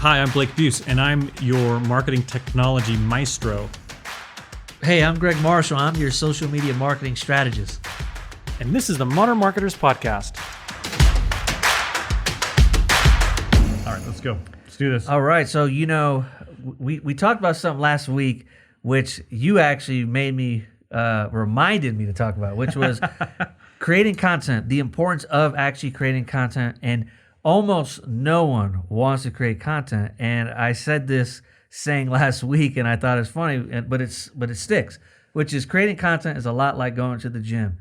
Hi, I'm Blake Beus, and I'm your marketing technology maestro. Hey, I'm Greg Marshall. I'm your social media marketing strategist. And this is the Modern Marketers Podcast. All right, let's go. Let's do this. All right. So, we talked about something last week, which you actually reminded me to talk about, which was creating content, the importance of actually creating content. And almost no one wants to create content. And I said this saying last week, and I thought it's funny, but it sticks, which is creating content is a lot like going to the gym.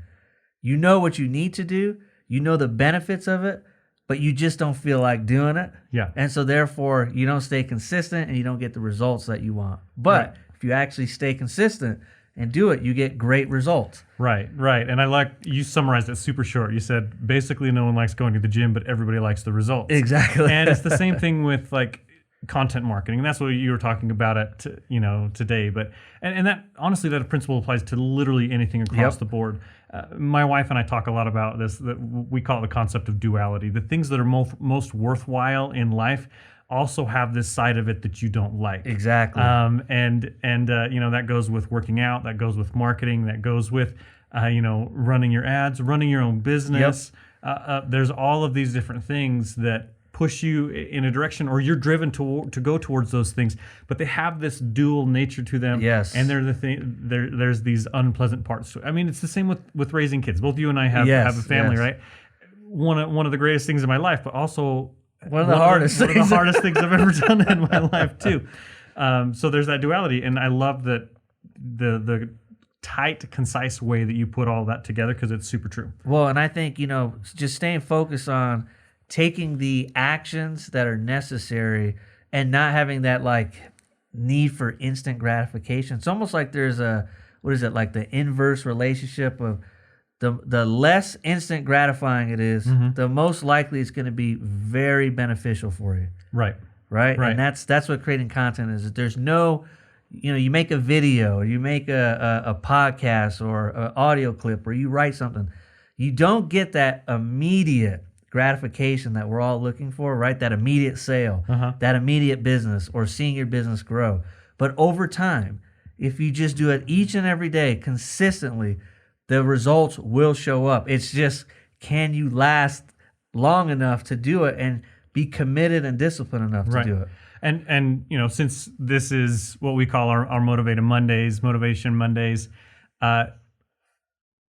You know what you need to do, you know the benefits of it, but you just don't feel like doing it. Yeah. And so therefore you don't stay consistent and you don't get the results that you want. But if you actually stay consistent and do it, you get great results. Right. And I like, you summarized it super short. You said, basically no one likes going to the gym, but everybody likes the results. Exactly. And it's the same thing with like content marketing. And that's what you were talking about today. But, and that, honestly, that principle applies to literally anything across the board. My wife and I talk a lot about this, that we call it the concept of duality. The things that are most worthwhile in life also have this side of it that you don't like. Exactly. That goes with working out, that goes with marketing, that goes with running your ads, running your own business. There's all of these different things that push you in a direction, or you're driven to go towards those things, but they have this dual nature to them. Yes. And they're the thing. There's these unpleasant parts. I mean, it's the same with raising kids. Both you and I have a family, right? One of the greatest things in my life, but also one of the hardest things I've ever done in my life too. So there's that duality, and I love that the tight, concise way that you put all that together, because it's super true. Well, and I think just staying focused on taking the actions that are necessary and not having that like need for instant gratification. It's almost like there's like the inverse relationship of the less instant gratifying it is, the most likely it's going to be very beneficial for you. Right. And that's what creating content is. There's no, you make a video, or you make a podcast or an audio clip, or you write something. You don't get that immediate gratification that we're all looking for, right? That immediate sale, that immediate business, or seeing your business grow. But over time, if you just do it each and every day consistently, the results will show up. It's just, can you last long enough to do it and be committed and disciplined enough to do it? And since this is what we call our Motivation Mondays,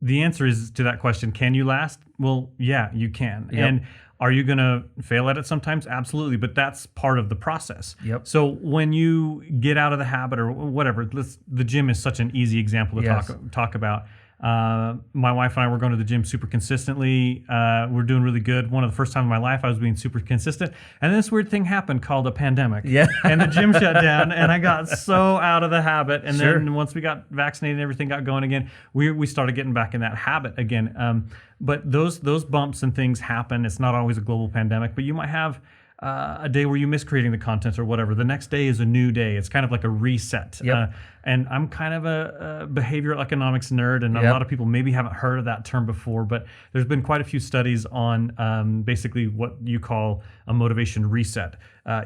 the answer is to that question, can you last? Well, yeah, you can. Yep. And are you going to fail at it sometimes? Absolutely. But that's part of the process. Yep. So when you get out of the habit or whatever, the gym is such an easy example to talk about. My wife and I were going to the gym super consistently. We're doing really good. One of the first times in my life I was being super consistent. And then this weird thing happened called a pandemic. Yeah. And the gym shut down, and I got so out of the habit. And then once we got vaccinated and everything got going again, we started getting back in that habit again. But those bumps and things happen. It's not always a global pandemic, but you might have a day where you miss creating the content or whatever. The next day is a new day. It's kind of like a reset. Yep. And I'm kind of a behavioral economics nerd, and a lot of people maybe haven't heard of that term before, but there's been quite a few studies on basically what you call a motivation reset.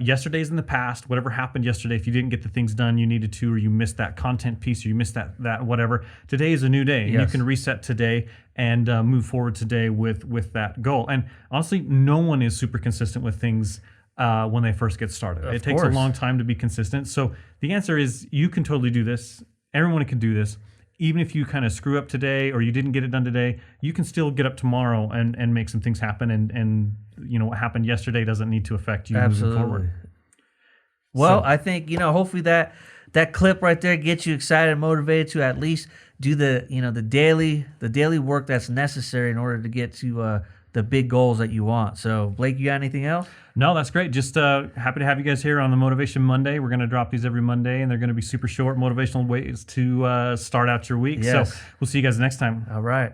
Yesterday's in the past. Whatever happened yesterday, if you didn't get the things done you needed to, or you missed that content piece, or you missed that whatever, today is a new day. Yes. You can reset today and move forward today with that goal. And honestly, no one is super consistent with things when they first get started. It takes a long time to be consistent. So the answer is, you can totally do this. Everyone can do this. Even if you kind of screw up today, or you didn't get it done today, you can still get up tomorrow and make some things happen. And what happened yesterday doesn't need to affect you moving forward. Well, I think, hopefully that clip right there gets you excited and motivated to at least do the daily work that's necessary in order to get to the big goals that you want. So, Blake, you got anything else? No, that's great. Just happy to have you guys here on the Motivation Monday. We're going to drop these every Monday, and they're going to be super short, motivational ways to start out your week. Yes. So we'll see you guys next time. All right.